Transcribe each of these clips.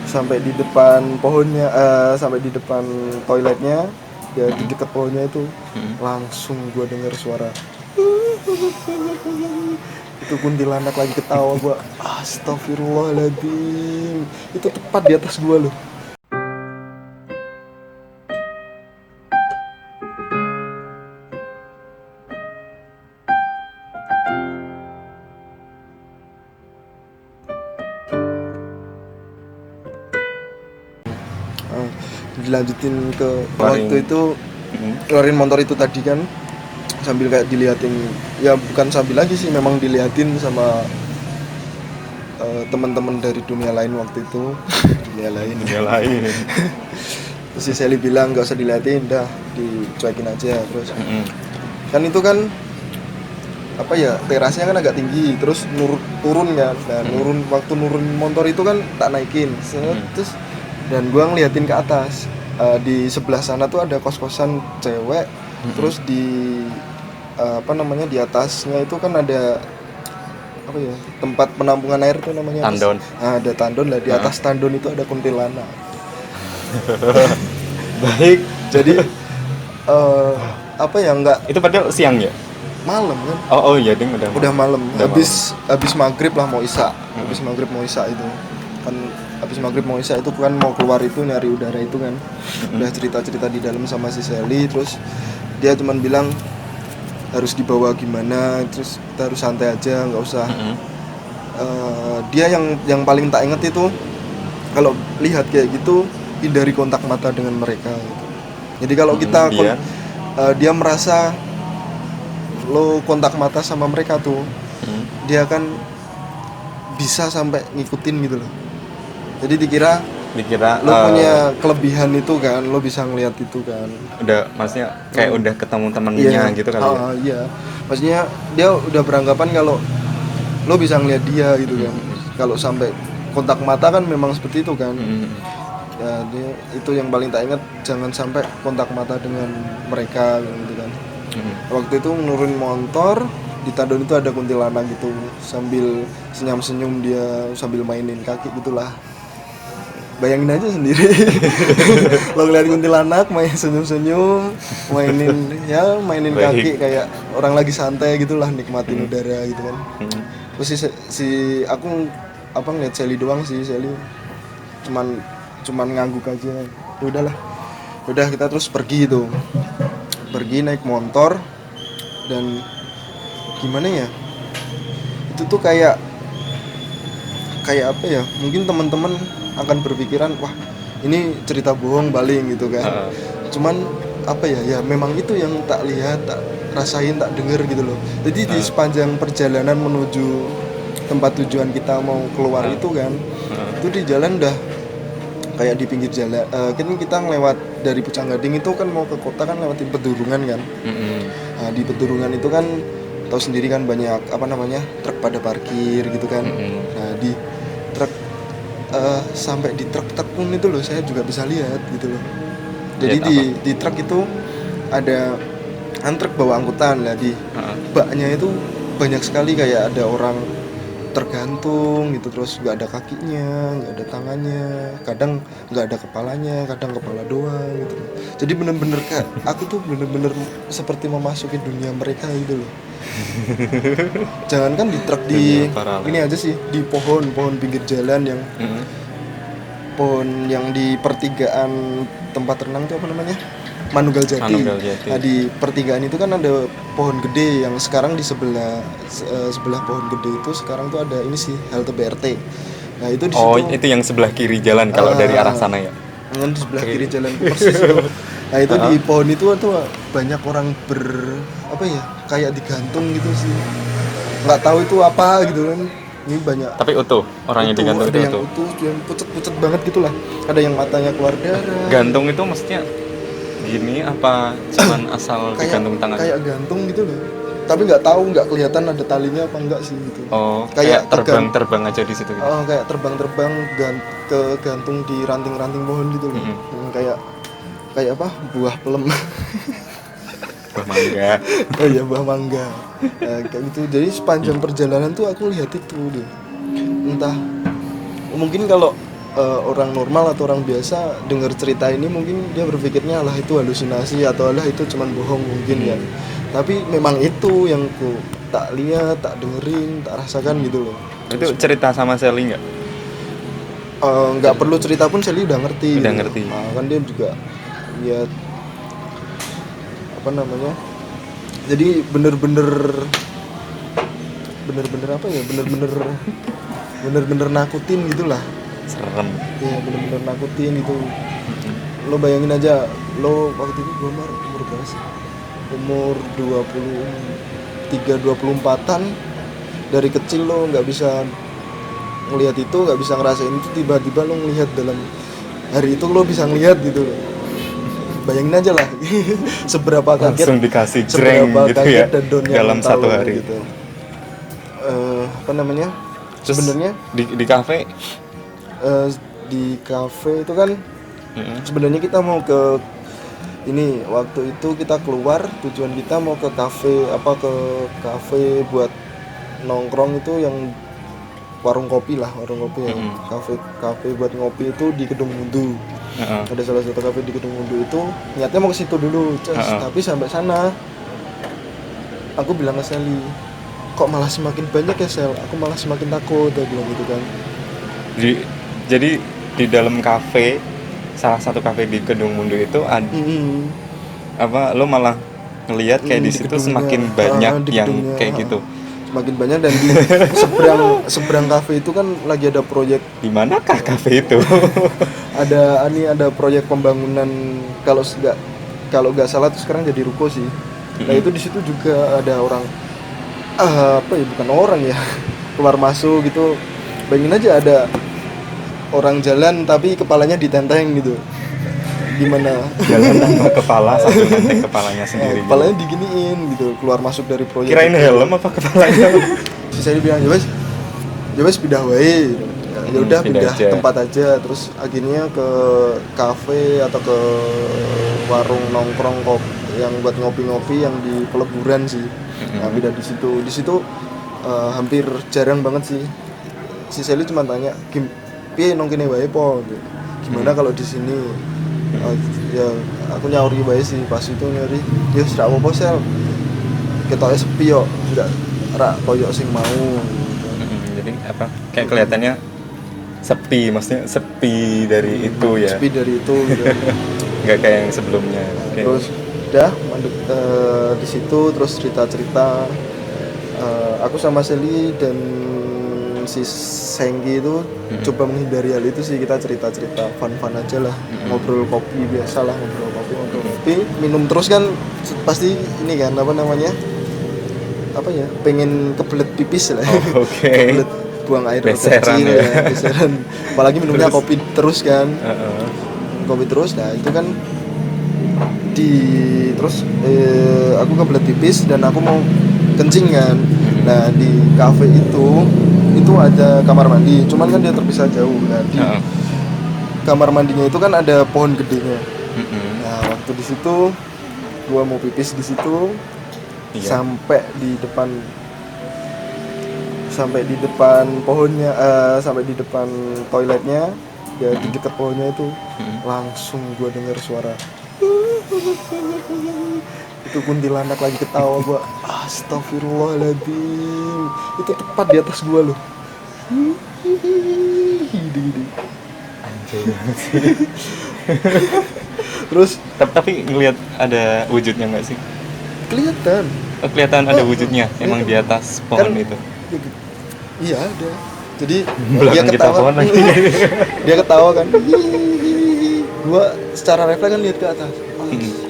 sampai di depan pohonnya, sampai di depan toiletnya ya, di dekat pohonnya itu langsung gue dengar suara itu kuntilanak lagi ketawa. Gue astagfirullahaladzim, itu tepat di atas gue loh. Dilanjutin ke waktu itu keluarin motor itu tadi kan, sambil kayak diliatin, ya bukan sambil lagi sih, memang diliatin sama teman-teman dari dunia lain waktu itu. dunia lain Terus si Sally bilang gak usah diliatin, dah dicuekin aja. Terus kan itu kan apa ya, terasnya kan agak tinggi, terus turun kan. Nah waktu nurun motor itu kan tak naikin terus, dan gua ngeliatin ke atas. Di sebelah sana tuh ada kos-kosan cewek. Terus di di atasnya itu kan ada apa ya, tempat penampungan air tuh namanya tandon. Ada tandon lah. Di atas tandon itu ada kuntilanak. Baik. Jadi apa ya, enggak, itu padahal siang ya, malam kan. oh iya ding, udah malam. Habis maghrib lah, mau isya. Habis maghrib mau isya itu kan, habis maghrib mau isya itu kan mau keluar itu nyari udara itu kan. Udah cerita di dalam sama si Sally. Terus dia cuman bilang harus dibawa gimana, terus kita harus santai aja, nggak usah. Dia yang paling tak inget itu, kalau lihat kayak gitu hindari kontak mata dengan mereka gitu. Jadi kalau kita dia merasa lo kontak mata sama mereka tuh, dia kan bisa sampai ngikutin gitu loh. Jadi dikira lo punya kelebihan itu kan, lo bisa ngelihat itu kan. Udah, maksudnya kayak udah ketemu temennya gitu kali ya. Iya, maksudnya dia udah beranggapan kalau lo bisa ngelihat dia gitu kan. Kalau sampai kontak mata kan memang seperti itu kan. Ya dia itu yang paling tak ingat, jangan sampai kontak mata dengan mereka gitu kan. Waktu itu menurun motor di tandon itu ada kuntilanak gitu, sambil senyum-senyum dia, sambil mainin kaki gitulah. Bayangin aja sendiri. Lo ngeliat kuntilanak main senyum-senyum, mainin kaki kayak orang lagi santai gitulah, nikmatin udara gitu kan. Terus aku ngeliat Sally doang sih. Sally cuman ngangguk aja. Udah kita terus pergi naik motor. Dan gimana ya, itu tuh kayak apa ya, mungkin teman-teman akan berpikiran wah ini cerita bohong paling gitu kan. Cuman apa ya memang itu yang tak lihat, tak rasain, tak denger gitu loh. Jadi di sepanjang perjalanan menuju tempat tujuan kita mau keluar itu kan, itu di jalan udah kayak di pinggir jalan, kan kita ngelewat dari Pucang Gading itu kan mau ke kota kan lewatin Pedurungan kan. Nah, di Pedurungan itu kan tahu sendiri kan banyak truk pada parkir gitu kan. Nah di truk sampai di truk pun itu loh saya juga bisa lihat gitu loh. Jadi di truk itu ada truk bawa angkutan lah, di baknya itu banyak sekali kayak ada orang tergantung gitu, terus nggak ada kakinya, nggak ada tangannya, kadang nggak ada kepalanya, kadang kepala doang gitu. Jadi bener-bener kayak aku tuh bener-bener seperti memasuki dunia mereka gitu loh. Jangankan di truk, di ini aja sih, di pohon pinggir jalan yang pohon yang di pertigaan tempat renang itu apa namanya, Manunggal Jati. Nah di pertigaan itu kan ada pohon gede yang sekarang di sebelah pohon gede itu sekarang tuh ada ini sih, halte BRT. Nah itu di situ. Itu yang sebelah kiri jalan kalau dari arah sana ya. Di sebelah kiri jalan persis itu. Nah itu di pohon itu tuh banyak orang kayak digantung gitu sih. Nggak tahu itu apa gitu kan. Ini banyak. Tapi utuh orangnya digantung itu. Ada yang utuh, yang pucet-pucet banget gitulah. Ada yang matanya keluar darah. Gantung itu maksudnya gini apa cuman asal digantung tangan? Kayak gantung gitu loh. Tapi nggak tahu, nggak kelihatan ada talinya apa enggak sih gitu. Kayak terbang aja di situ gitu. Kayak terbang gantung di ranting-ranting pohon gitu loh. Kayak apa? Buah plem. Buah mangga. Oh iya, buah mangga. Kayak gitu. Jadi sepanjang perjalanan tuh aku lihat itu deh. Entah mungkin kalau orang normal atau orang biasa dengar cerita ini mungkin dia berpikirnya lah itu halusinasi atau lah itu cuman bohong mungkin kan. Tapi memang itu yang ku tak lihat, tak dengerin, tak rasakan gitu loh. Itu cerita sama Sally nggak? Nggak perlu cerita pun Sally udah ngerti. Udah gitu. ngerti. Nah, kan dia juga ya apa namanya? Jadi bener-bener apa ya? Bener-bener nakutin gitulah. Serem. Ya bener-bener nakutin gitu. Lo bayangin aja, lo waktu itu gue umur berapa sih? Umur 24-an. Dari kecil lo nggak bisa ngelihat itu, nggak bisa ngerasain itu, tiba-tiba lo ngelihat dalam hari itu lo bisa ngelihat gitu. Bayangin aja lah seberapa kaget, Langsung dikasih jreng gitu ya dan dalam satu hari gitu. Apa namanya? Terus Sebenarnya di kafe di kafe itu kan sebenarnya kita mau ke ini, waktu itu kita keluar, tujuan kita mau ke kafe buat nongkrong itu yang warung kopi yang kafe buat ngopi itu di Kedung Mundu. Ada salah satu kafe di Kedung Mundu itu niatnya mau ke situ dulu, tapi sampai sana aku bilang ke Sally, kok malah semakin banyak ya Sel, aku malah semakin takut, dia bilang gitu kan. Jadi di dalam kafe, salah satu kafe di Kedung Mundu itu ada apa, lo malah ngelihat kayak di situ semakin banyak yang kayak gitu. Semakin banyak, dan di seberang kafe itu kan lagi ada proyek. Di manakah kafe itu? ada proyek pembangunan, kalau nggak salah tuh sekarang jadi ruko sih. Nah itu di situ juga ada orang bukan orang ya, keluar masuk gitu. Bayangin aja ada orang jalan tapi kepalanya ditenteng gitu. Gimana? Jalan tanpa kepala sambil nenteng kepalanya sendiri. Kepalanya diginiin gitu, keluar masuk dari proyek. Kirain helm apa kepalanya? Saya bilang ya wes pindah wae. Ya udah pindah aja. Tempat aja. Terus akhirnya ke kafe atau ke warung nongkrong yang buat ngopi-ngopi yang di peleburan sih. Nah, pindah di situ hampir jarang banget sih. Si Sally cuma tanya, piye nong kene wae po? Gimana kalau di sini? Ya aku nyauri wae sih, pas itu nyari. Ya wis ra apa-apa Sel. Ketoke sepi yo, ndak ra koyo sing mau. Jadi apa? Kayak kelihatannya sepi, maksudnya sepi dari itu ya. Sepi dari itu gitu. Nggak kayak yang sebelumnya. Terus udah mandek di situ, terus cerita-cerita. Aku sama Sally dan si Senggi itu coba menghindari hal itu sih. Kita cerita-cerita fun-fun aja lah, ngobrol kopi biasa lah, ngobrol kopi, minum terus kan pasti ini kan apa namanya, apa ya, pengen kebelet pipis lah. Kebelet buang air beseran kecil ya, beseran. Apalagi minumnya kopi terus kan. Kopi terus, nah itu kan aku kebelet pipis dan aku mau kencing kan. Nah di kafe itu ada kamar mandi, cuman kan dia terpisah jauh. Nah di kamar mandinya itu kan ada pohon gedenya. Nah waktu di situ gua mau pipis di situ, sampai di depan pohonnya, sampai di depan toiletnya ya, di dekat pohonnya itu langsung gua dengar suara itu kuntilanak lagi ketawa. Gua astagfirullahaladzim, itu tepat di atas gua loh. Anjir. Terus tapi ngelihat ada wujudnya nggak sih? Kelihatan Ada wujudnya, emang di atas pohon kan, itu. Iya ada. Jadi dia ketawa lagi. Dia ketawa kan. Gua secara refleks kan lihat ke atas.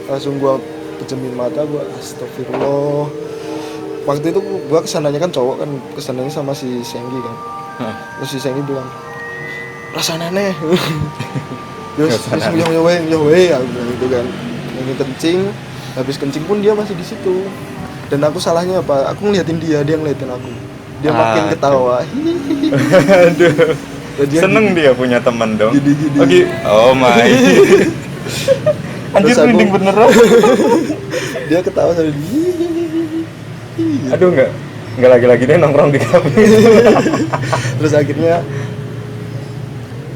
Langsung gua pejemin mata, gua astagfirullah. Waktu itu gua kesananya kan cowok kan, kesananya sama si Senggi kan. Terus si Senggi bilang, rasanya aneh. Terus yo weh aku bilang gitu kan. Ini kencing, habis kencing pun dia masih di situ. Dan aku salahnya apa? Aku ngeliatin dia ngeliatin aku. Dia makin ketawa. Aduh. Seneng dia punya teman dong. Gini. Oh my. Anjir merinding beneran. Dia ketawa sambil aduh, enggak lagi-lagi dia nongkrong di kafe. Terus akhirnya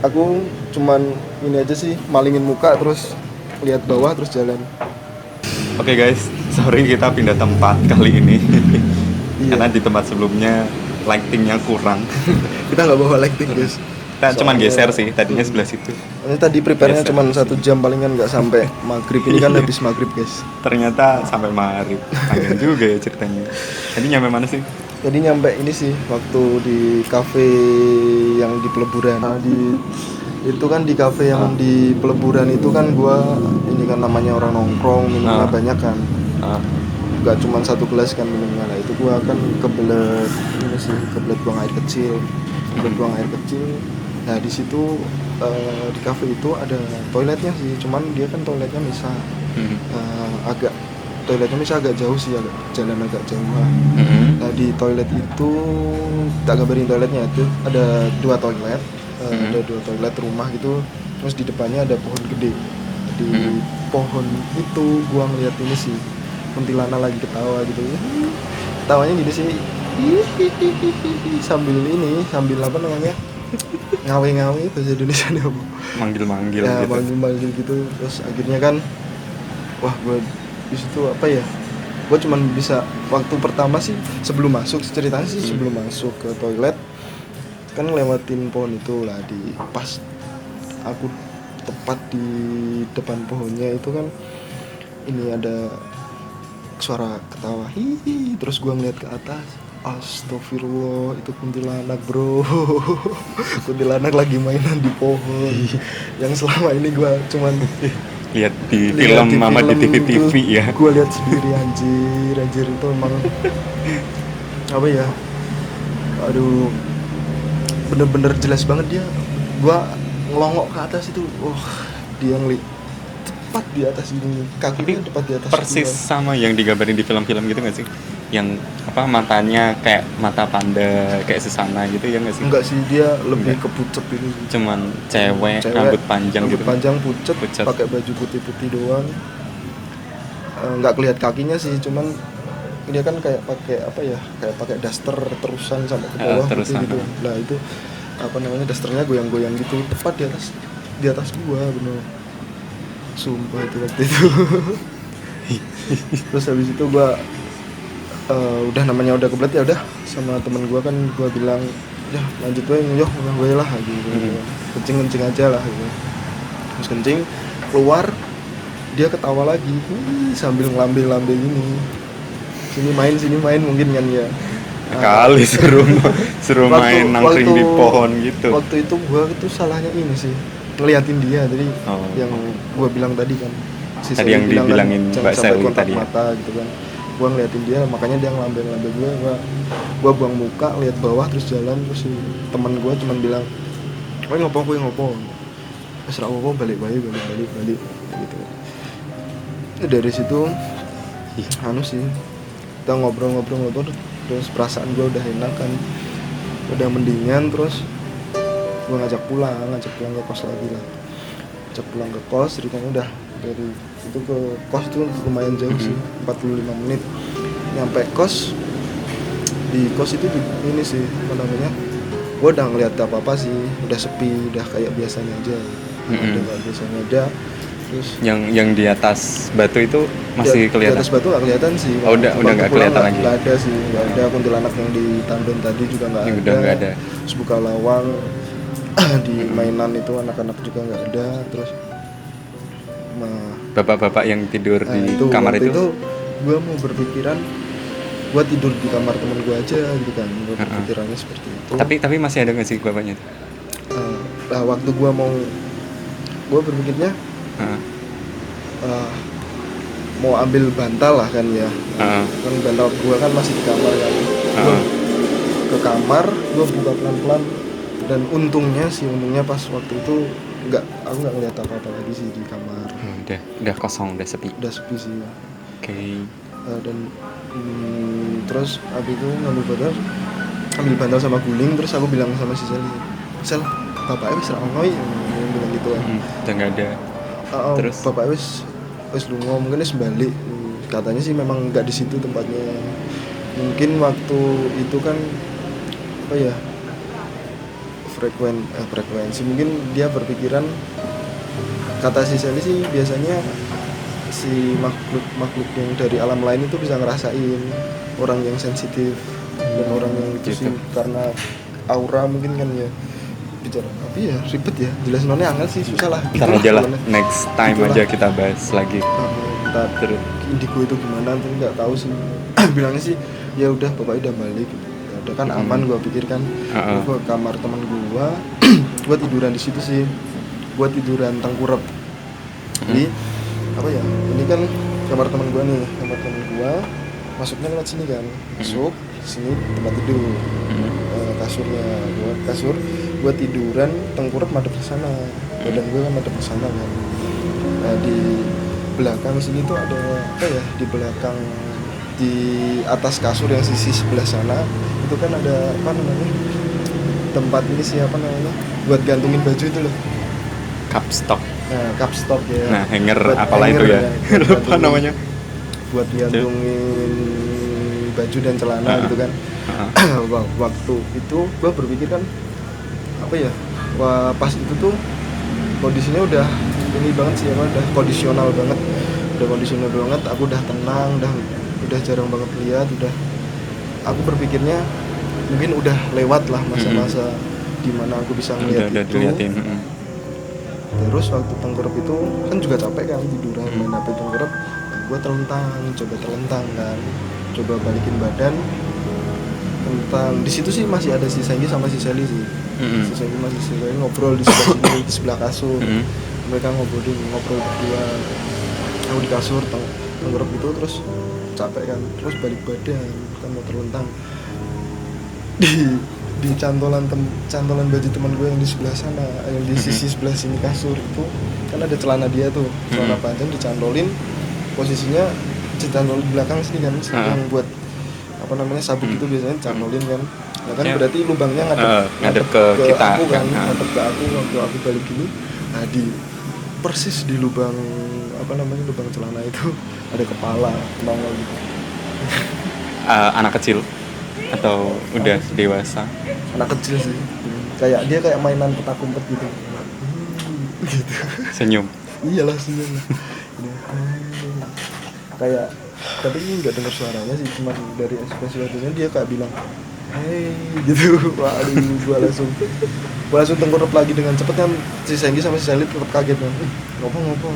aku cuman ini aja sih, malingin muka terus lihat bawah terus jalan. Oke guys, sorry kita pindah tempat kali ini. Iya. Karena di tempat sebelumnya lightingnya kurang. Kita nggak bawa lighting guys. Kita cuman Soalnya- geser sih, tadinya sebelah situ. Ini tadi prepare-nya Geser cuman di 1 jam palingan, nggak sampai maghrib. Ini kan habis maghrib guys. Ternyata sampai maghrib. Panjang juga ya ceritanya. Tadi nyampe mana sih? Jadi nyampe ini sih waktu di kafe yang di peleburan. Nah, itu kan di kafe yang di peleburan itu kan gua ini kan namanya orang nongkrong minumnya banyak kan. Gak cuma 1 gelas kan minumnya lah, itu gua kan kebelet ini sih, kebelet buang air kecil. Nah di situ di kafe itu ada toiletnya sih, cuman dia kan toiletnya misah. Toiletnya misah agak jauh sih, jalan agak jauh. Nah di toilet itu tak gambarin toiletnya, itu ada 2 toilet, ada 2 toilet rumah gitu. Terus di depannya ada pohon gede. Di pohon itu gua ngeliat ini sih, kuntilanak lagi ketawa gitu ya. Ketawanya gini sih, sambil apa namanya, ngawe-ngawe bahasa Indonesia nih apa? Manggil-manggil Ya, gitu. manggil-manggil gitu. Terus akhirnya kan, wah gue di situ apa ya? Gue cuman bisa waktu pertama sih sebelum masuk, ceritanya sih sebelum masuk ke toilet kan lewatin pohon itu lah, di pas aku tepat di depan pohonnya itu kan ini ada suara ketawa hihi, terus gua ngeliat ke atas, astagfirullah, itu kuntilanak bro. Kuntilanak lagi mainan di pohon. Yang selama ini gua cuman Lihat di lihat film sama di TV-TV ya. Gua lihat sendiri, anjir itu emang apa ya, aduh, bener-bener jelas banget dia. Gua ngelongok ke atas itu, dia tepat di atas ini, kakinya tepat di atas Persis gua. sama yang digambarin di film-film gitu nggak sih? Yang apa, matanya kayak mata panda, kayak sesana gitu ya nggak sih? Enggak sih, dia lebih ke pucet ini. Cuman cewek rambut panjang rambut gitu. panjang pucet, Pucet. pakai baju putih-putih doang. Nggak kelihatan kakinya sih, cuman dia kan kayak pakai apa ya, kayak pakai daster terusan sampai ke bawah putih gitu. Nah itu apa namanya, dasternya goyang-goyang gitu, tepat di atas gua, bener. Sumpah itu waktu itu. Terus habis itu gua udah namanya udah kebelet ya udah, sama temen gua kan gua bilang ya lanjut gue lah gitu. Kencing aja lah gitu. Terus kencing keluar, dia ketawa lagi sambil ngelambe gini, sini main mungkin kan ya. Kali suruh main nangkring di pohon gitu. Waktu itu gua itu salahnya ini sih, ngeliatin dia. Jadi yang gua bilang tadi kan, tadi yang dibilangin Mbak Selly tadi mata gitu kan, gua ngeliatin dia, makanya dia ngelambe gua buang muka, lihat bawah terus jalan. Terus si teman gua cuman bilang, kowe ngopo wis ra opo, balik gitu. Dari situ sih kita ngobrol terus perasaan gue udah enak kan, udah mendingan. Terus gue ngajak pulang ke kos lagi lah, ceritanya udah dari itu ke kos itu lumayan jauh sih, 45 menit nyampe kos. Di kos itu ini sih apa namanya, gue udah ngeliat apa sih, udah sepi, udah kayak biasanya aja. Udah kayak biasanya aja. Terus yang di atas batu itu masih kelihatan. Di atas batu nggak kelihatan sih. Udah nggak kelihatan lagi. Nggak ada sih, nggak ada. Kuntilanak yang di tandon tadi juga nggak ada. Udah nggak ada. Terus buka lawang di mainan itu anak-anak juga nggak ada. Terus bapak-bapak yang tidur di kamar itu gue mau berpikiran gue tidur di kamar temen gue aja gitu kan. Gue berpikirannya seperti itu. Tapi masih ada nggak sih bapaknya itu? Waktu gue berpikirnya mau ambil bantal lah kan ya. Kan bantal gue kan masih di kamar kan. Gue ke kamar, gue buka pelan-pelan, dan untungnya pas waktu itu aku nggak ngeliat apa-apa lagi sih di kamar. Udah kosong, udah sepi sih ya. Oke. Dan terus abis itu ngambil bantal sama guling. Terus aku bilang sama si Sel, bapaknya wis ra ono iki, bilang gitu kan. Udah nggak ada. Terus bapaknya wis lunga, mungkin wis balik. Katanya sih memang nggak di situ tempatnya. Mungkin waktu itu kan apa ya, frekuensi mungkin dia berpikiran, kata si Sally sih biasanya si makhluk yang dari alam lain itu bisa ngerasain orang yang sensitif dan orang yang itu gitu. sih karena aura mungkin kan ya, bicara tapi ya ribet ya, jelas nonnya angel sih, susah lah. Ntar aja lah, soalnya. next time Gitulah. aja kita bahas lagi. Ntar Terus indigo itu gimana tuh nggak tahu sih. Bilangnya sih ya udah bapaknya udah balik gitu. Ya udah kan aman, gua pikir kan. Gua ke kamar teman gua gua tiduran di situ sih, gua tiduran tengkurap. Jadi apa ya, ini kan kamar teman gua nih, kamar teman gua masuknya lewat sini kan, masuk sini tempat tidur. Kasurnya gua tiduran tengkurap madep ke sana, badan gua kan madep ke sana kan. Nah, di belakang sini tuh ada apa ya, di belakang di atas kasur yang sisi sebelah sana itu kan ada apa namanya, tempat ini sih apa namanya, buat gantungin baju itu loh, cup stock. nah cup stock ya, Nah, hanger buat apalah hanger itu ya. buat Lupa gantungin- namanya. buat gantungin baju dan celana gitu kan. Waktu itu gua berpikir kan apa ya, wah pas itu tuh kondisinya udah ini banget sih, apa udah kondisional banget, aku udah tenang, udah jarang banget lihat, udah aku berpikirnya mungkin udah lewat lah masa-masa dimana aku bisa ngeliat Udah itu. diliatin. Terus waktu tengkurap itu kan juga capek kan, tiduran main HP tengkurap, gue terlentang kan, coba balikin badan tentang di situ sih masih ada si Senggi sama si Sally sih. Si Senggi masih ngobrol di sebelah sini, di sebelah kasur. Mereka ngobrol berdua. Aku di kasur tengkurap itu, terus capek kan, terus balik badan kan mau terlentang di cantolan baju teman gue yang di sebelah sana, yang di sisi sebelah sini kasur itu kan ada celana dia tuh, celana panjang dicantolin, posisinya dicantolin di belakang sini kan, yang buat apa namanya sabuk itu biasanya cantolin kan. Nah kan berarti lubangnya ngadep ke kita aku kan, kan. ngadep ke aku waktu aku balik gini. Nah di persis di lubang apa namanya, lubang celana itu ada kepala nongol gitu. Anak kecil atau udah dewasa? Anak kecil sih, kayak dia kayak mainan petak umpet gitu. Gitu. Senyum. Iyalah senyum lah. Kayak tapi ini nggak dengar suaranya sih, cuma dari ekspresi wajahnya dia kayak bilang hey gitu. Waduh, gua langsung tengkurap lagi dengan cepet kan. Si Senggi sama si Sally tetap kaget kan, ngopo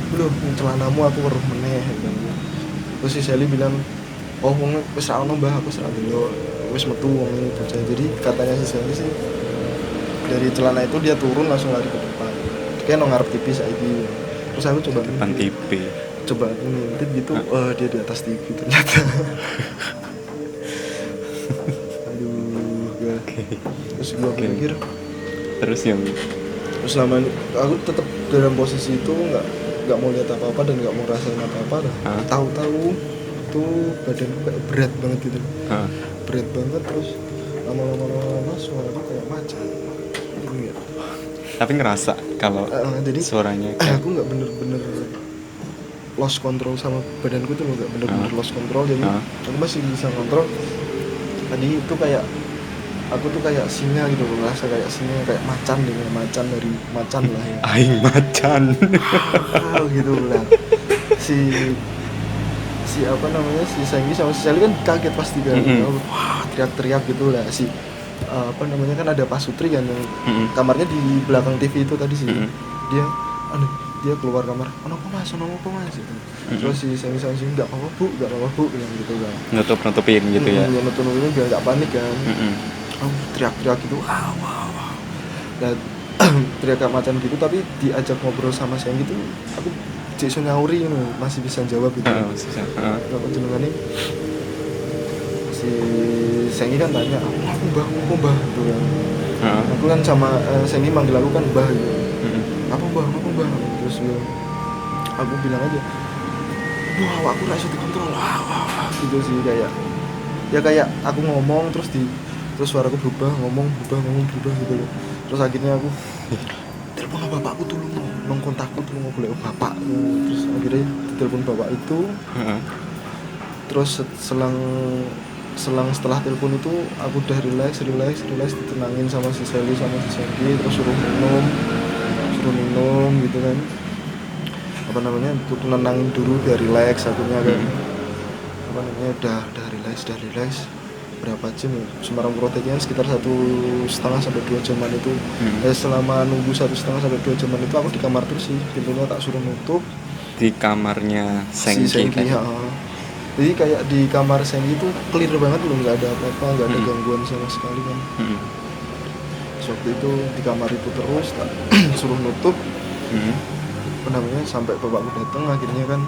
belum celanamu aku weruh meneh gitu. Terus si Sally bilang oh wong wis ra ono mbah, aku wis ra delok, wis metu wong ini bocah. Jadi katanya si Sally sih dari celana itu dia turun langsung lari ke depan, kayak nang ngarep TV saiki. Terus aku coba Depan TV. Coba aku ngintip gitu, dia di atas TV ternyata. Aduh, gak. Terus gue pikir, terus yang selama ini aku tetap dalam posisi itu nggak mau lihat apa-apa dan nggak mau rasain apa-apa dah. Tahu-tahu tuh badanku kayak berat banget gitu, berat banget. Terus lama-lama suaraku kayak macan gitu ya. Tapi ngerasa kalau jadi suaranya aku nggak bener-bener lost control sama badanku tuh, nggak bener-bener lost control. Jadi aku masih bisa kontrol. Tadi itu kayak aku tuh kayak singa gitu, ngerasa kayak singa, kayak macan dengan macan dari macan lah ya. aing macan. Gitu lah. Si apa namanya, si Senggi sama si Sally kan kaget pasti kan. Wah, teriak-teriak gitu lah. Si apa namanya kan ada Pak Sutri kan yang kamarnya di belakang TV itu tadi sih. Dia keluar kamar, kenapa mas gitu. Terus si Senggi sama si nggak apa-apa bu bilang gitu kan. Nutupin gitu ya. Nutupin biar nggak panik kan. Teriak-teriak gitu, wah. Dan teriak macan gitu, tapi diajak ngobrol sama Senggi gitu, aku Jason nyauri gitu, masih bisa jawab gitu. Kalau jenengan ini si Senggi kan tanya, aku mbah gitu kan. Aku kan sama Senggi manggil aku kan mbah gitu. Apa mbah? Terus aku bilang aja, wah aku rasa dikontrol, wah gitu sih, kayak aku ngomong terus suaraku berubah, ngomong berubah gitu loh. Terus akhirnya aku telepon bapakku dulu, nong kontakku tuh mau boleh bapak. Terus akhirnya telepon bapak itu. Terus selang setelah telepon itu aku udah relax ditenangin sama si Sally sama si Sandy, terus suruh minum gitu kan, apa namanya, untuk nenangin dulu biar relax akunya kan. Apa namanya, udah relax berapa jam ya, Semarang Proteinnya sekitar 1,5 sampai 2 jaman itu. Selama nunggu 1,5 sampai 2 jaman itu aku di kamar terus sih, pintunya tak suruh nutup Di kamarnya si Sengki Sengki. Jadi kayak di kamar Sengki itu clear banget loh, nggak ada apa-apa, nggak ada gangguan sama sekali kan. Waktu itu di kamar itu terus tak suruh nutup. Apa namanya, sampai bapakku datang akhirnya kan.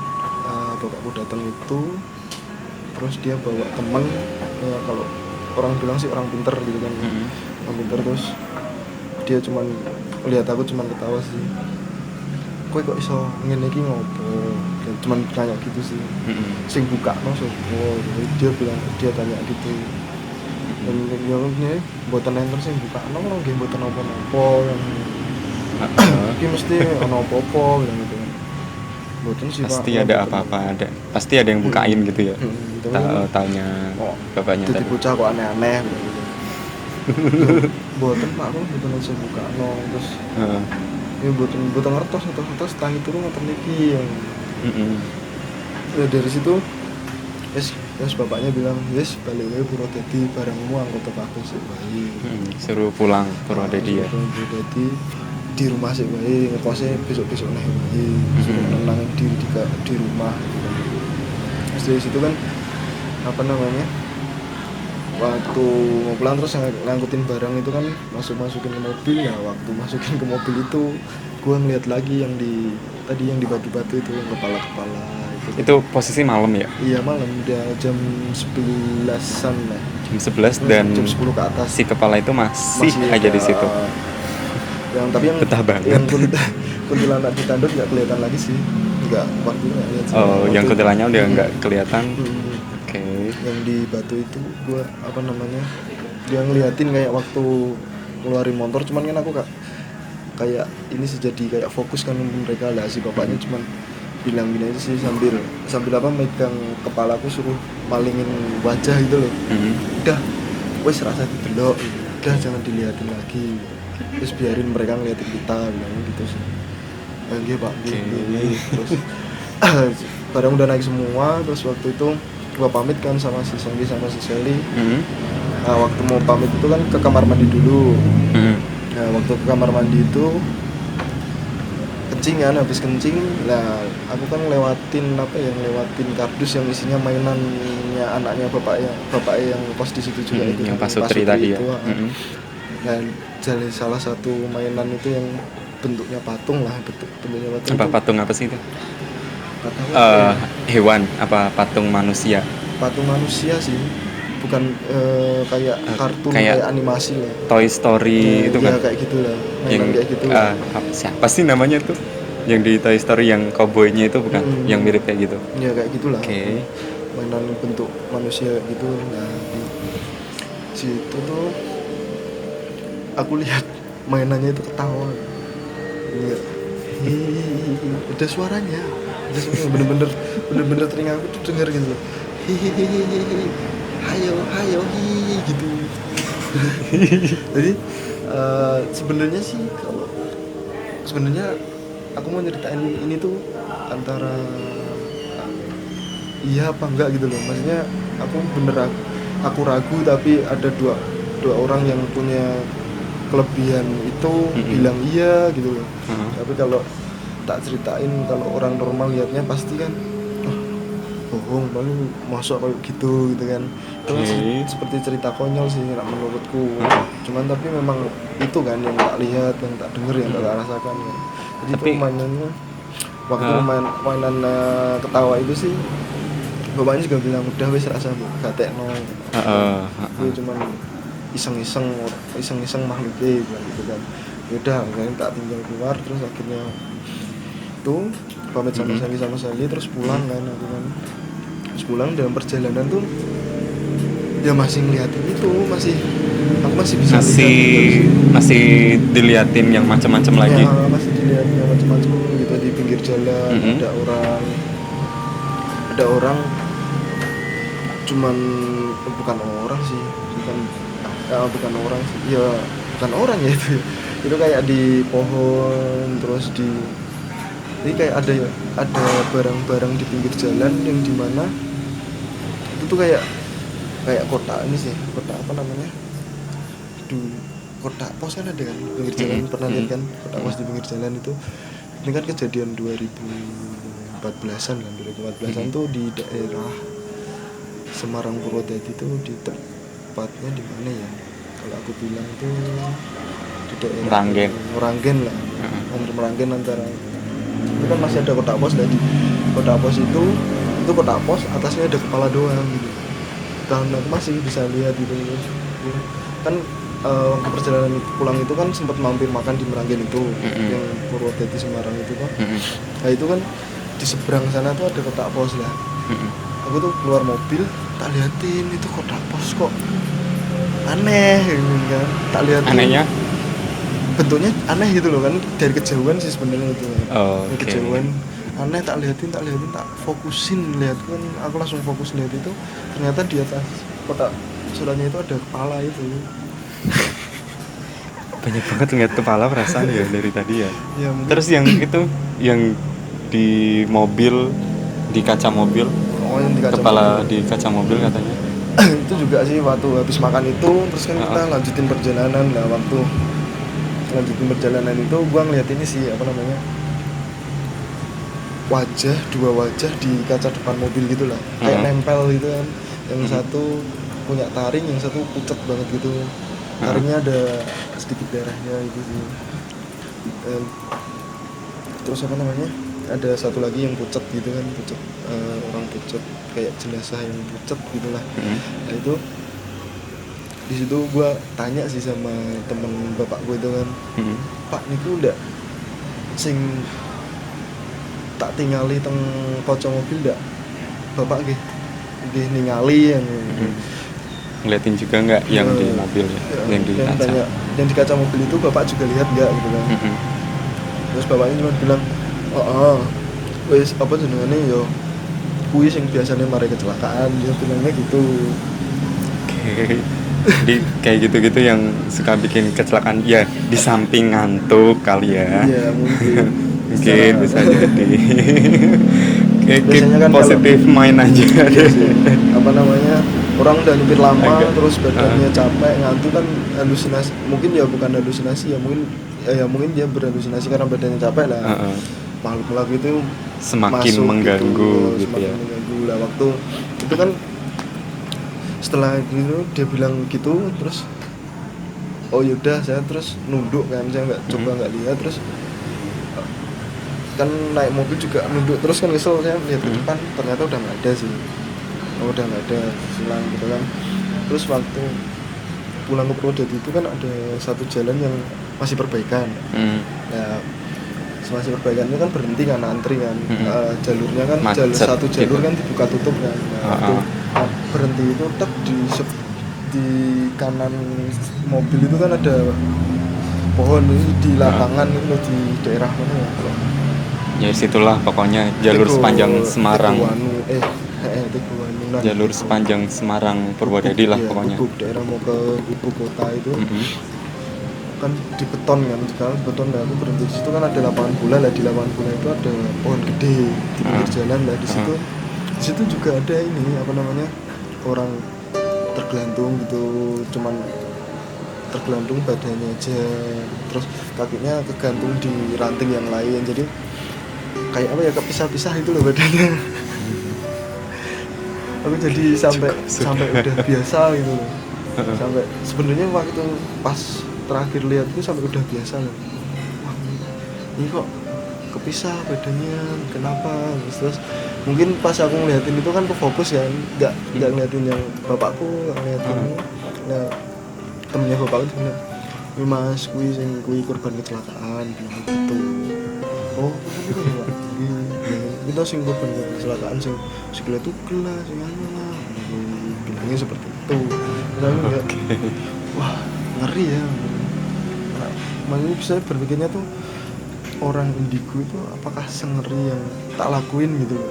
Bapakku datang itu terus dia bawa teman, kalau orang bilang sih orang pinter gitu kan. Orang pinter, terus dia cuman lihat aku cuman ketawa sih, kowe kok iso ngene iki ngopo, cuman tanya gitu sih. Sing buka no sopo, dia tanya gitu. Dan ini mboten enter sing buka no nggih mboten apa-apa yang iki mesti ono apa-apa bilang gitu. Mboten sih pasti Pak, ada apa-apa, pasti ada yang bukain gitu ya. Taunya bapaknya jadi tadi. bocah kok aneh-aneh gitu. Mboten Pak, aku mboten sing buka no, terus ya mboten ngertos tang itu ngoten niki. Ya dari situ yes bapaknya bilang, yes balik wae Purwodadi, barangmu angkut ke aku sik wae. Suruh pulang Purwodadi ya. Purwodadi di rumah sik wae, ngekosnya besok-besok neh wae. Suruh tenang di rumah gitu. Terus dari situ kan apa namanya, waktu mau pulang terus ngangkutin barang itu kan, masukin ke mobil ya. Waktu masukin ke mobil itu gue ngeliat lagi yang di batu-batu itu, yang kepala itu posisi malam ya? Iya malam, udah jam 11-an lah. Jam 11 dan jam 10 ke atas. Si kepala itu masih aja di situ. Tapi yang betah banget. Yang kuntilanak di tanduk nggak kelihatan lagi sih, nggak waktu nggak lihat. Yang kuntilanaknya udah nggak kelihatan. Oke. Yang di batu itu gue apa namanya, dia ngeliatin kayak waktu ngeluarin motor, cuman kan aku kayak ini sih jadi kayak fokus kan mereka lah. Si bapaknya cuman bilang gini aja sih, sambil apa, megang kepalaku, suruh malingin wajah gitu loh. Udah wes rasa didelok, udah jangan dilihatin lagi, terus biarin mereka ngeliatin kita, bilang gitu sih. Iya Pak, terus barang udah naik semua. Terus waktu itu gua pamit kan sama si Songgi sama si Sally. Nah waktu mau pamit itu kan ke kamar mandi dulu. Nah waktu ke kamar mandi itu kencing kan, habis kencing lah aku kan lewatin kardus yang isinya mainannya anaknya bapak yang kos di situ juga. Itu yang Pak Sutri tadi itu, ya. Dan jadi salah satu mainan itu yang bentuknya patung lah, bentuknya patung. Apa patung apa sih itu? Hewan apa patung manusia? Patung manusia sih, bukan kayak kartun, kayak animasi lah. Toy Story itu kan? Iya kayak gitulah, mainan kayak gitu. Siapa sih namanya tuh? Yang di Toy Story yang cowboy-nya itu bukan? Yang mirip kayak gitu? Iya kayak gitulah. Oke. Mainan bentuk manusia gitu. Nah di situ tuh aku lihat mainannya itu ketawa. Iya. Ada suaranya, bener-bener telinga aku tuh denger gitu loh. Hayo gitu. Jadi sebenarnya aku mau nyeritain ini tuh antara iya apa enggak gitu loh. Maksudnya aku ragu, tapi ada dua orang yang punya kelebihan itu bilang iya gitu loh. Tapi kalau tak ceritain, kalau orang normal liatnya pasti kan bohong, paling masuk kayak gitu kan. Itu seperti cerita konyol sih menurutku. Cuman tapi memang itu kan yang tak lihat, yang tak denger, yang tak rasakan kan. Jadi tapi, itu mainannya waktu mainan ketawa itu sih bapaknya juga bilang udah wis rasa gatekno. Itu cuman iseng-iseng makhluknya gitu kan. Yaudah akhirnya tak tinggal keluar. Terus akhirnya itu pamit sama Sally terus pulang kan. Terus pulang, dalam perjalanan tuh ya masih ngeliatin itu, aku masih bisa masih diliatin yang macam-macam lagi. Ya masih diliatin yang macam-macam gitu di pinggir jalan. Ada orang cuman bukan orang sih, bukan orang sih, ya bukan orang ya itu kayak di pohon, terus jadi kayak ada barang-barang di pinggir jalan yang dimana itu tuh kayak kotak ini sih, kotak apa namanya, kotak pos kan ada kan pinggir jalan, pernah lihat kan kotak pos di pinggir jalan itu. Ini kan kejadian 2014-an kan, 2014-an tuh di daerah Semarang Purwodadi tuh, di tepatnya di mana ya, kalau aku bilang tuh di daerah Meranggen lah, Meranggen antara itu kan masih ada kotak pos. Di kotak pos itu kotak pos, atasnya ada kepala doang gitu. Tahun aku masih bisa lihat gitu kan. Waktu perjalanan pulang itu kan sempat mampir makan di Meranggen itu, yang Purwodadi Semarang itu kan. Nah itu kan di seberang sana tuh ada kotak pos lah. Aku tuh keluar mobil, tak liatin itu kotak pos kok aneh gitu kan. Tak liatin. Anehnya? Bentuknya aneh gitu loh kan, dari kejauhan sih sebenarnya itu. Okay. Kejauhan aneh, tak liatin, tak fokusin lihat kan. Aku langsung fokus lihat itu, ternyata di atas kotak suratnya itu ada kepala itu. Banyak banget ngeliat kepala perasaan ya dari tadi ya. Ya terus yang itu yang di mobil, di kaca mobil, yang di kaca kepala mobil. Di kaca mobil katanya. Itu juga sih waktu habis makan itu, terus kan kita lanjutin perjalanan. Nah waktu lanjutin perjalanan itu gua ngeliat ini sih, apa namanya, dua wajah di kaca depan mobil gitu lah, kayak nempel gitu kan. Yang satu punya taring, yang satu pucat banget gitu. Taringnya ada sedikit darahnya itu sih. Terus apa namanya, ada satu lagi yang pucat gitu kan, orang pucat, kayak jenazah yang pucat gitulah. Nah itu di situ gue tanya sih sama temen bapak gue itu kan, Pak niku ndak sing tak tingali teng kaca mobil ndak bapak nggih ningali yang ngeliatin juga nggak yang di mobil ya, yang di kaca. Tanya, yang di kaca mobil itu bapak juga lihat nggak gitu kan. Terus bapaknya cuma bilang, wis apa jenengane yo kuwi sing biasanya mari kecelakaan, dia bilangnya gitu. Oke. Jadi kayak gitu-gitu yang suka bikin kecelakaan ya, di samping ngantuk kali ya. Iya mungkin bisa jadi. Biasanya kan positif main aja. Iya sih. Apa namanya, orang udah nyetir lama terus badannya capek, ngantuk kan, halusinasi. Mungkin ya bukan halusinasi ya, mungkin dia berhalusinasi karena badannya capek lah. Makhluk itu semakin mengganggu gitu ya. Mengganggu lah. Waktu itu kan setelah gitu dia bilang gitu, terus oh yaudah saya terus nunduk kan, saya nggak lihat, terus kan naik mobil juga nunduk terus kan, kesel saya lihat ke depan, ternyata udah nggak ada sih. Udah nggak ada, silang gitu kan. Terus waktu pulang ke Purwodadi itu kan ada satu jalan yang masih perbaikan. Ya masih perbaikan itu kan berhenti kan, antri kan. Jalurnya kan satu jalur gitu kan dibuka tutup kan. Berhenti itu tek di kanan mobil itu kan ada pohon itu di lapangan itu di daerah mana ya? Ya situlah pokoknya jalur sepanjang Semarang. Jalur sepanjang Semarang Purwodadi lah pokoknya. Daerah mau ke ibu kota itu. Kan di beton kan, sekarang beton. Aku berhenti di situ kan ada lapangan bola lah, di lapangan bola itu ada pohon gede di pinggir jalan lah. Di situ juga ada ini, apa namanya, orang tergelantung gitu, cuman tergelantung badannya aja, terus kakinya kegantung di ranting yang lain, jadi kayak apa ya, kepisah-pisah itu loh badannya. Aku jadi sampai udah biasa gitu loh. Sampai sebenarnya waktu pas terakhir lihat itu sampai udah biasa loh. Wah, ini kok kepisah badannya, kenapa? Terus mungkin pas aku ngeliatin itu kan kefokus kan, nggak ngeliatin yang bapakku, ngeliatin temennya bapakku bilang, ini mas kui korban kecelakaan, bilang gitu. Oh gitu ya pak, kita sing korban kecelakaan sing sikile tukel lah, sing anu lah, bilangnya seperti itu. Tapi enggak, wah ngeri ya. Makanya saya berpikirnya tuh orang indigo itu apakah sengeri yang tak lakuin gitu loh.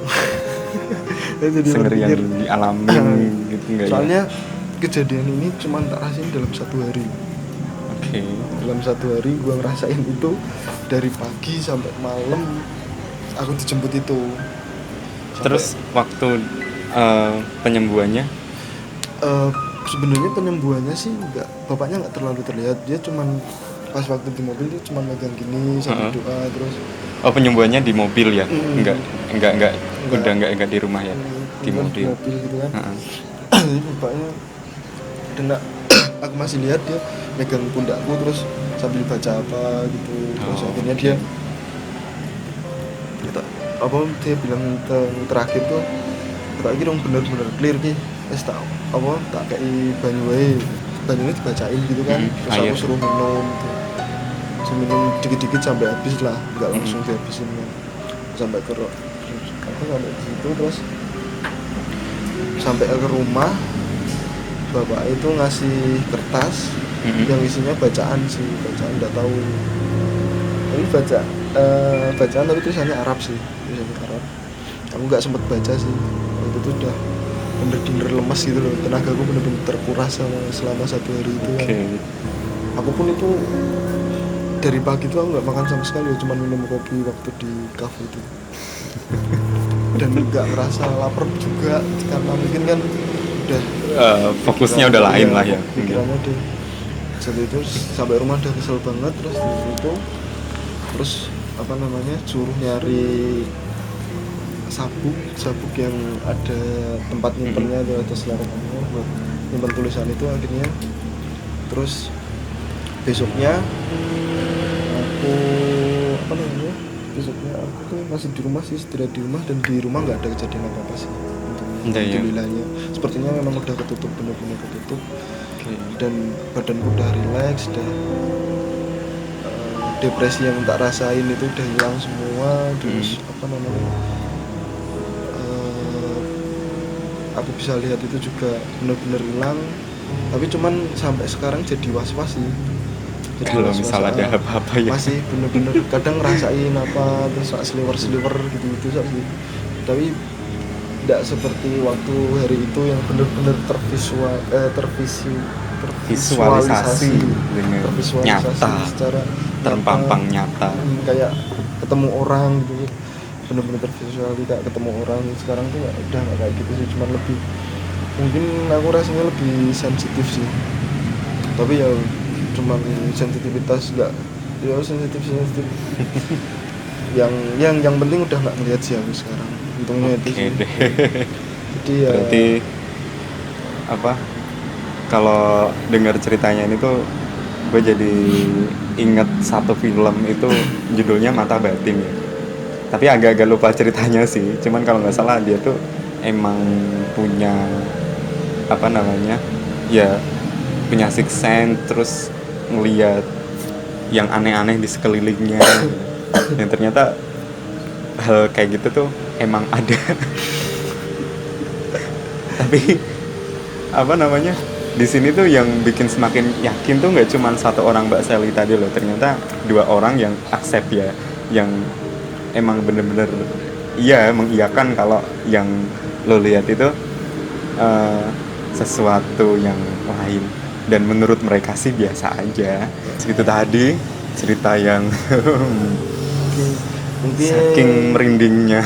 Jadi sengeri yang berpikir, dialamin gitu enggak ya? soalnya kejadian ini cuma tak rasain dalam 1 hari. Oke. Dalam 1 hari gue ngerasain itu dari pagi sampai malam aku dijemput itu. Terus waktu penyembuhannya Sebenarnya penyembuhannya sih bapaknya nggak terlalu terlihat, dia cuman pas waktu di mobil dia cuma megang gini sambil doa terus. Oh, penyembuhannya di mobil ya? Enggak udah enggak di rumah ya? Di mobil. Gitu kan. Jadi bapaknya dan aku masih lihat dia megang pundakku terus sambil baca apa gitu. Terus akhirnya dia dia bilang terakhir tuh tak kira bener-bener clear ki wis tak kei banyunya dibacain gitu kan. Terus aku suruh minum gitu. Minum dikit-dikit sampai habis lah, nggak langsung dihabisin kan. Sampai ke aku sampai di situ terus sampai ke rumah bapak itu ngasih kertas yang isinya bacaan nggak tahu tapi bacaan tapi tulisannya Arab sih, aku nggak sempet baca sih waktu itu, udah bener-bener lemes gitu loh, tenagaku bener-bener terkuras selama 1 hari itu kan. Aku pun itu dari pagi tuh aku nggak makan sama sekali, cuma minum kopi waktu di cafe itu dan nggak ngerasa lapar juga karena mungkin kan udah fokusnya udah lain lah ya pikirannya deh. Jadi itu sampai rumah udah kesel banget, terus itu suruh nyari sabuk yang ada tempat nyimpennya di atas larutannya buat nyimpen tulisan itu. Akhirnya terus besoknya aku tuh masih di rumah sih, istirahat di rumah, dan di rumah nggak ada kejadian apa-apa sih alhamdulillahnya. Sepertinya memang udah ketutup, benar-benar ketutup. Dan badanku udah relax, udah depresi yang tak rasain itu udah hilang semua. Terus aku bisa lihat itu juga benar-benar hilang, tapi cuman sampai sekarang jadi was-was sih. Kalau misalnya ada apa-apa ya masih bener-bener kadang ngerasain apa terus sliver gitu sih, tapi tidak seperti waktu hari itu yang bener-bener tervisualisasi nyata, secara terpampang nyata, kayak ketemu orang gitu, bener-bener tervisualisasi kayak ketemu orang. Sekarang tuh udah nggak kayak gitu sih, cuman lebih mungkin aku rasanya lebih sensitif sih, tapi ya cuman sensitivitas nggak ya sensitif yang penting udah nggak ngeliat sih aku sekarang, untungnya itu sih. Jadi ya berarti kalau dengar ceritanya ini tuh gue jadi inget satu film itu judulnya Mata Batin ya, tapi agak-agak lupa ceritanya sih. Cuman kalau nggak salah dia tuh emang punya punya sixth sense, terus ngeliat yang aneh-aneh di sekelilingnya yang ternyata hal kayak gitu tuh emang ada. Tapi di sini tuh yang bikin semakin yakin tuh nggak cuma satu orang Mbak Sally tadi loh, ternyata 2 orang yang accept ya, yang emang bener-bener mengiyakan kalau yang lo lihat itu sesuatu yang lain, dan menurut mereka sih biasa aja. Segitu tadi cerita yang mungkin saking merindingnya.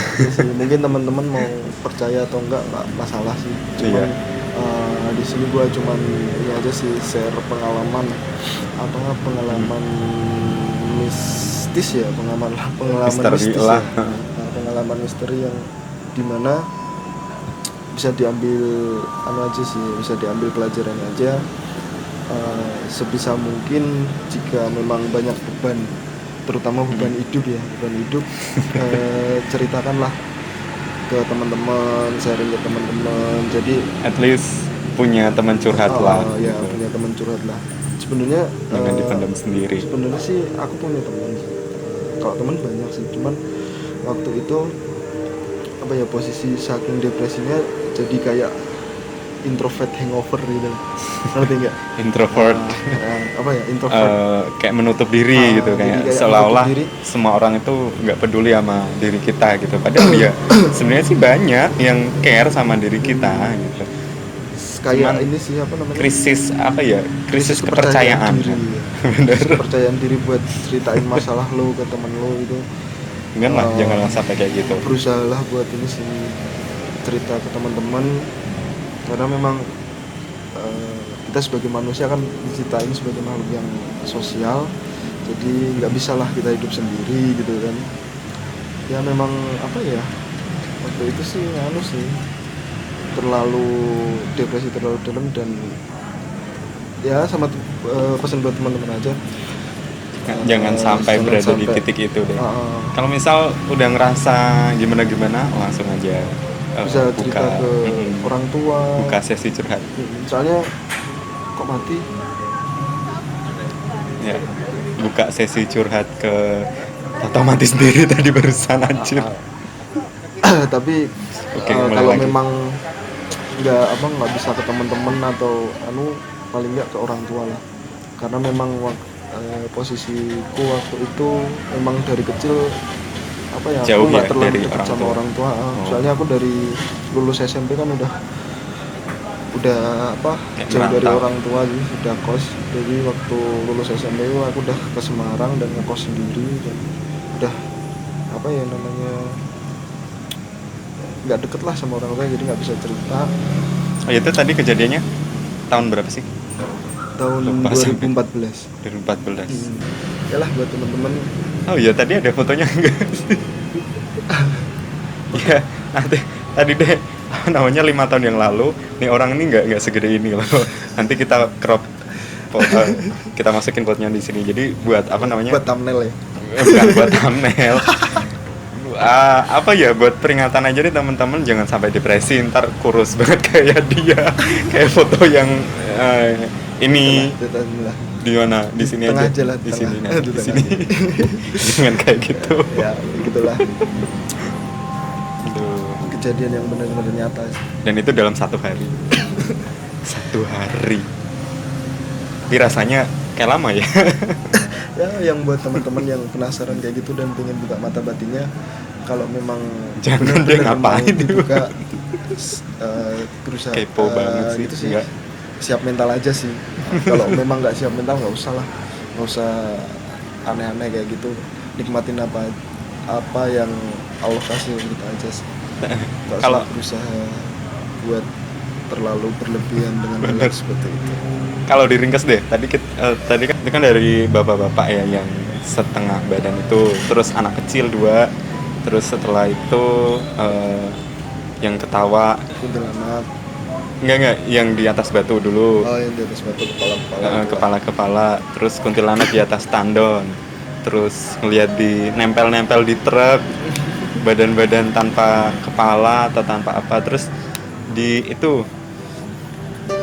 Mungkin teman-teman mau percaya atau enggak masalah sih, cuman di sini gue cuman ini aja sih, share pengalaman mistis ya, pengalaman mistis ya, pengalaman misteri yang dimana bisa diambil bisa diambil pelajaran aja. Sebisa mungkin jika memang banyak beban, terutama beban hidup, ceritakanlah ke teman-teman, sharing ke teman-teman, jadi at least punya teman curhat lah. Punya teman curhat lah. Sebenarnya jangan dipendam sendiri. Sebenarnya sih aku punya teman, kalau teman banyak sih, cuman waktu itu posisi saking depresinya jadi kayak introvert hangover gitu, ngerti nggak? Introvert. Apa ya, introvert Kayak menutup diri gitu, jadi kayak kayak seolah-olah menutup diri. semua orang itu nggak peduli sama diri kita gitu. Padahal ya sebenarnya sih banyak yang care sama diri kita gitu. Kayak Cuman ini sih apa namanya, krisis apa ya? Krisis kepercayaan. diri. Bener. Krisis kepercayaan diri buat ceritain masalah lo ke temen lo itu. Enggak lah, jangan sampai kayak gitu. Berusahalah buat ini sih, cerita ke teman-teman, karena memang kita sebagai manusia kan diciptain sebagai makhluk yang sosial, jadi nggak bisa lah kita hidup sendiri gitu kan. Ya memang apa ya, waktu itu sih terlalu depresi terlalu dalam, dan ya sama pesan buat teman-teman aja, jangan sampai berada di titik itu deh. Kalau misal udah ngerasa gimana langsung aja bisa cerita ke orang tua, buka sesi curhat. Misalnya kok mati ya, buka sesi curhat ke atau mati sendiri tadi barusan anjir. Tapi kalau memang nggak bisa ke teman-teman atau paling nggak ke orang tua lah, karena memang posisiku waktu itu memang dari kecil jauh aku nggak ya terlalu dari dekat sama orang tua. Soalnya aku dari lulus SMP kan udah jauh dari orang tua sih, udah kos. Jadi waktu lulus SMP itu aku udah ke Semarang dan ngekos sendiri, dan udah nggak deket lah sama orang tua, jadi nggak bisa cerita. Itu tadi kejadiannya tahun berapa sih? Tahun 2014. Ya lah buat teman-teman. Oh iya, tadi ada fotonya enggak sih? Iya, tadi deh namanya 5 tahun yang lalu. Nih orang ini nggak segede ini loh. Nanti kita crop foto, kita masukin fotonya di sini. Jadi buat buat thumbnail ya? Bukan buat thumbnail. Buat peringatan aja deh teman-teman, jangan sampai depresi ntar kurus banget kayak dia. Kayak foto yang ini di mana, di sini aja, di sini di sini. Jangan kayak gitu ya, begitulah. Kejadian yang benar-benar nyata sih. Dan itu dalam 1 hari. 1 hari tapi rasanya kayak lama ya. Ya, yang buat teman-teman yang penasaran kayak gitu dan pengen buka mata batinnya, kalau memang jangan dia ngapain dibuka, berusaha kepo banget sih, gitu sih. Siap mental aja sih. Kalau memang nggak siap mental nggak usah aneh-aneh kayak gitu. Nikmatin apa yang Allah kasih gitu aja sih. Kalau berusaha buat terlalu berlebihan dengan hal seperti itu. Kalau diringkas deh, tadi kan itu kan dari bapak-bapak ya yang setengah badan itu, terus anak kecil 2, terus setelah itu yang ketawa kuntilanak. Enggak, yang di atas batu dulu. Oh, yang di atas batu, kepala, terus kuntilanak di atas tandon, terus ngeliat nempel-nempel di truk, badan-badan tanpa kepala atau tanpa apa, terus di itu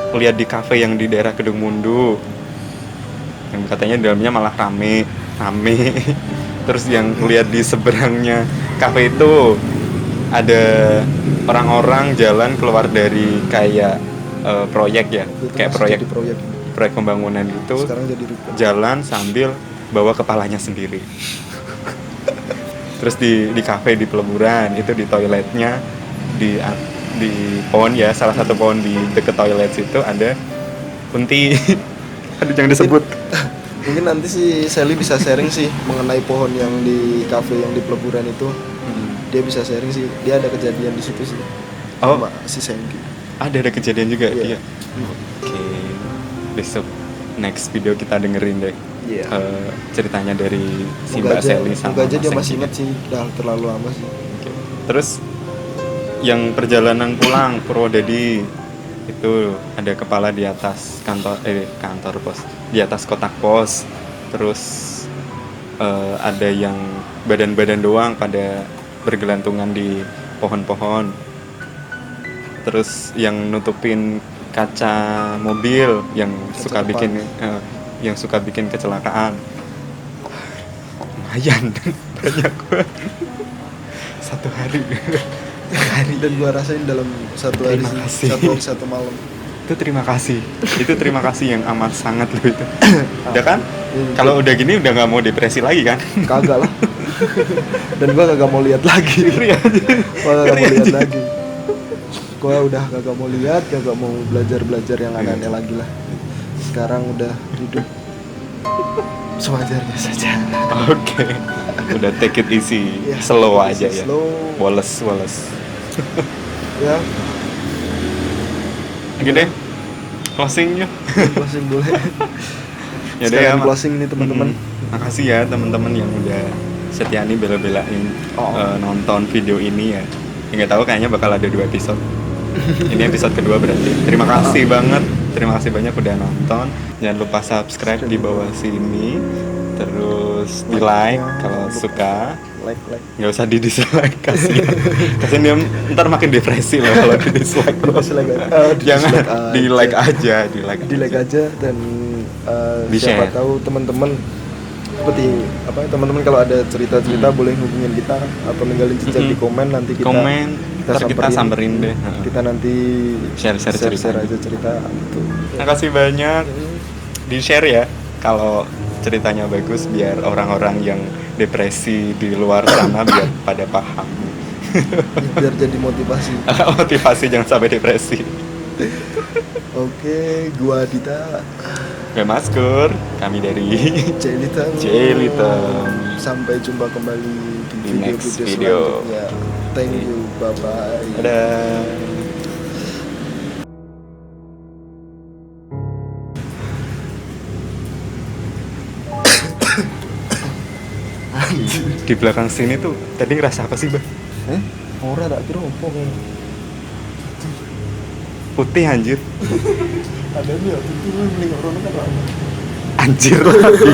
lihat di kafe yang di daerah Kedung Mundu yang katanya dalamnya malah rame. Terus yang lihat di seberangnya kafe itu ada orang-orang jalan keluar dari kayak proyek ya, kayak proyek pembangunan gitu, jalan sambil bawa kepalanya sendiri. Terus di kafe di peleburan itu, di toiletnya di pohon ya, salah satu pohon di deket toilet situ ada kunti. Aduh, jangan disebut. Mungkin nanti si Sally bisa sharing sih mengenai pohon yang di kafe yang di peleburan itu. Dia bisa sharing sih, dia ada kejadian di situ sih. Sama si Sengki. Ada kejadian juga dia. Oke. Besok next video kita dengerin deh. Ceritanya dari si Mbak Sally sama Mas Sengki. Dia masih inget sih, udah terlalu lama sih. Terus yang perjalanan pulang Purwodadi itu ada kepala di atas kantor pos, di atas kotak pos. Terus ada yang badan-badan doang pada bergelantungan di pohon-pohon. Terus yang nutupin kaca mobil yang suka bikin kecelakaan. Lumayan banyak banget. 1 hari. Dan gua rasain dalam satu hari, Terima kasih. satu malam. Itu terima kasih yang amat sangat lo itu. Udah kan? Kalau udah gini udah nggak mau depresi lagi kan? Kagak lah. Dan gua kagak mau lihat lagi. Gua udah kagak mau lihat, kagak mau belajar yang aneh-aneh lagi lah. Sekarang udah hidup sewajarnya saja. Oke. Udah take it easy, Ya, slow aja ya. slow. Wallace. Ya, Gini, closing yuk. closing boleh. Ya udah Sekalian Mak. closing nih teman-teman. Makasih ya teman-teman yang udah setia nih bela-belain nonton video ini ya. Nggak tahu kayaknya bakal ada 2 episode. Ini episode kedua berarti. Terima kasih banget. Terima kasih banyak udah nonton. Jangan lupa subscribe di bawah sini. Terus di like kalau suka. Like. Nggak usah di dislike, kasihan dia ntar makin depresi loh kalau di dislike terus. Jangan di like aja. Di like aja dan Di-share. siapa tahu teman-teman seperti apa, teman-teman kalau ada cerita-cerita boleh hubungin kita atau ninggalin jejak di komen, nanti ntar kita samperin deh. Kita nanti share aja cerita gitu. Makasih banyak. Di share ya kalau ceritanya bagus biar orang-orang yang depresi di luar sana biar pada paham. Biar jadi motivasi. Motivasi jangan sampai depresi. Oke, gua Dita. Gue Maskur, kami dari Jelitem. Sampai jumpa kembali di next video video. selanjutnya. Thank you, bye-bye. Dadah. Di belakang sini tuh tadi ngerasa apa sih, Bang? Ora tak kira opo kayak. Putih anjir. Ada nih, itu mending orang kan. Anjir lagi.